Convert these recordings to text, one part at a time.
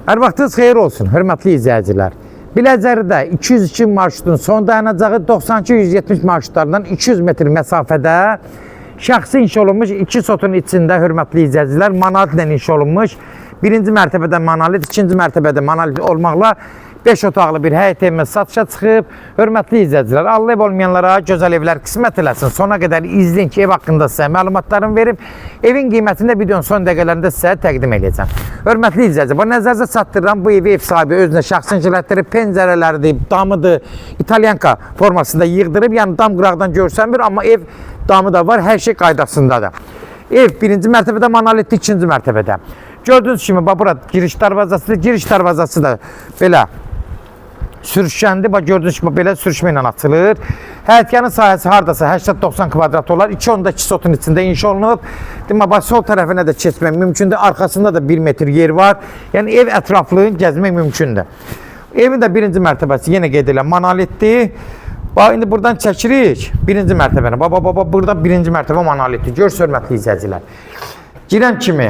Hər vaxtınız xeyir olsun, hörmətli izləyicilər. Biləcəridə 202 marşrutun son dayanacağı 92-170 marşrutlarından 200 metr məsafədə şəxsi inşa olunmuş 2 sotun içində, hörmətli izləyicilər, monolitlə inşa olunmuş. Birinci mərtəbədə monolit, ikinci mərtəbədə monolit olmaqla 5 otaqlı bir həyət evimiz satışa çıxıb. Hörmətli izləyicilər, Allah ev olmayanlara gözəl evlər qismət eləsin. Sona qədər izləyin ki, ev haqqında sizə məlumatlarımı verib, evin qiymətini də videonun son dəqiqələrində sizə təqdim edəcəm. Hörmətli izləyicilər, bu nəzərinizə çatdırıram, bu evi ev sahibi özünə şəxsi incələtləri, pəncərələridir, damıdır, İtalyanka formasında yığdırıb, yəni dam qıraqdan görsənmir, amma ev damı da var, hər şey qaydasındadır. Ev birinci mərtəbədə, monolitli ikinci mərtəbədə. Gördüyünüz kimi, bura giriş darvazasıdır, giriş darvazası da belə sürüşkəndir. Gördüyünüz kimi, belə sürüşmə ilə açılır. Həyətyanın sahəsi haradasa 80-90 kvadrat olar. 2-12 sotun içində inşa olunub. Demək, sol tərəfinə də keçmək mümkündür. Arxasında da 1 metr yer var. Yəni, ev ətraflı gəzmək mümkündür. Evin də birinci mərtəbəsi yenə qeyd edirəm, monolitdir. Bax, indi buradan çəkirik birinci mərtəbəni. Burada birinci mərtəbə monolitdir. Görürsünüz, hörmətli izləyicilər. Girən kimi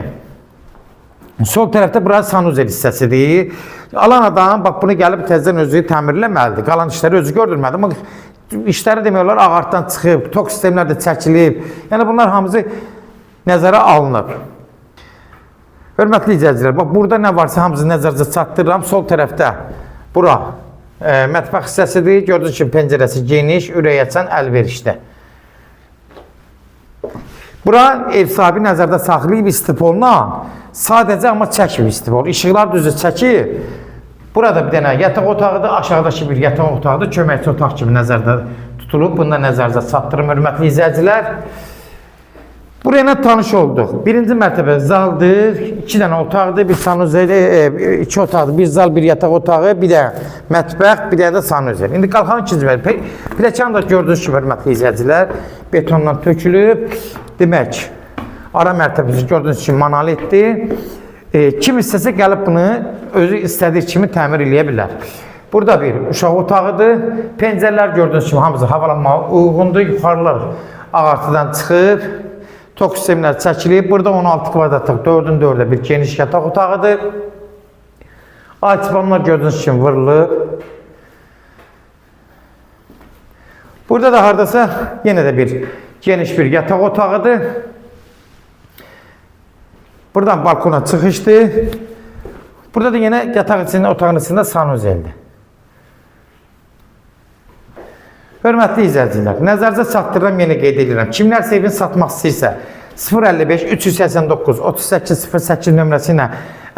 sol tərəfdə burası sanuzel hissəsidir. Alan adam, bax, bunu gəlib təzdən özü təmirləməlidir. Qalan işləri özü gördürməlidir. Amma işləri demək olar, ağartdan çıxıb, tok sistemlər də çəkilib. Yəni, bunlar hamısı nəzərə alınıb. Hörmətli izləyicilər, bax, burada nə varsa hamısı nəzərcə çatdırıram. Sol tərəfdə bura mətbəx hissəsidir. Gördüyünüz kimi, pəncərəsi geniş, ürək açan, əlverişdə. Bura ev sahibi nəzərdə saxlayıb istipoluna, sadəcə amma çəkmir istipol. İşıqlar düzü çəkir. Burada bir dənə yataq otağıdır, aşağıdakı bir yataq otağıdır, köməkçi otaq kimi nəzərdə tutulub. Bunda nəzərdə çatdırım, hörmətli izləyicilər. Buraya tanış olduq. Birinci mərtəbə zaldır, 2 dənə otaqdır, bir sanuzel, 2 otaqdır, bir zal, bir yataq otağı, bir də mətbəx, bir də sanuzel. İndi qalxan ikinci mərtəbə. Pilləkən də gördüyünüz kimi, hörmətli izləyicilər, betondan tökülüb. Demək, ara mərtəbəsi gördüyünüz kimi monolitdir. Kim istəsə gəlib bunu özü istədiyi kimi təmir eləyə bilər. Burada bir uşaq otağıdır. Pəncərələr gördüyünüz kimi hamısı havalanmağa uyğundur. Yuxarılar ağartıdan çıxıb. Tok sistemlər çəkilib. Burada 16 kvadratlıq 4-ün 4-də bir geniş yataq otağıdır. Açıqlamlar gördüyünüz kimi vurulub. Burada da haradasa yenə də bir geniş bir yataq otağıdır. Buradan balkona çıxışdır. Burada da yenə yataq içində, otağın içində sanuzeldir. Hörmətli izləyicilər, nəzərinizə çatdırıram, yenə qeyd edirəm. Kimlərsə evini satmaq istəyirsə 055-389-3808 nömrəsi ilə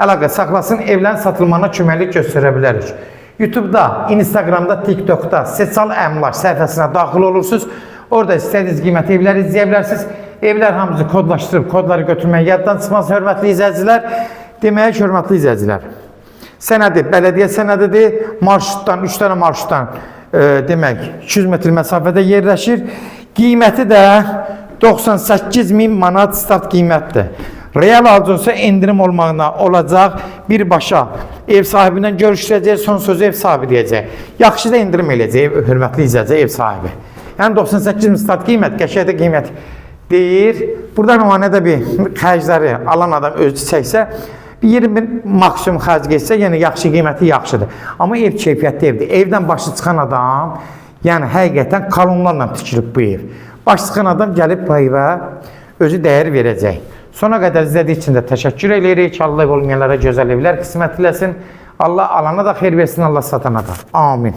əlaqə saxlasın, evlərin satılmağına köməklik göstərə bilərik. YouTube'da, Instagram'da, TikTok'da Seçal Əmlak səhifəsinə daxil olursunuz. Orada istədiyiniz qiymətli evləri izləyə bilərsiniz. Evlər hamısı kodlaşdırıb, kodları götürməyə yaddan çıxmaz, hörmətli izləyicilər. Demək, hörmətli izləyicilər, sənədi, bələdiyyə sənədidir. Marşrutdan, 3 dənə marşrutdan demək, 200 metr məsafədə yerləşir. Qiyməti də 98.000 manat start qiymətdir. Real alıcısı endirim olmağına olacaq. Birbaşa ev sahibindən görüşəcək, son sözü ev sahibi deyəcək. Yaxşı da endirim eləyəcək, hörmətli izləyicilər, ev sahibi. Yəni 98.000 start qiymət, qəşəngdə qiymət deyir. Burada nümunədə bir xərcləri alan adam özü çəksə, 20.000 maksimum xərc geçsə, yəni yaxşı qiyməti yaxşıdır. Amma ev keyfiyyətli evdir. Evdən başı çıxan adam, yəni həqiqətən kalonlarla tikilib bu ev. Başı çıxan adam gəlib bu evə özü dəyər verəcək. Sona qədər izlədiyi üçün də təşəkkür edirik. Allah olmayanlara gözəl evlər qismət eləsin. Allah alana da xeyir versin, Allah satana da. Amin.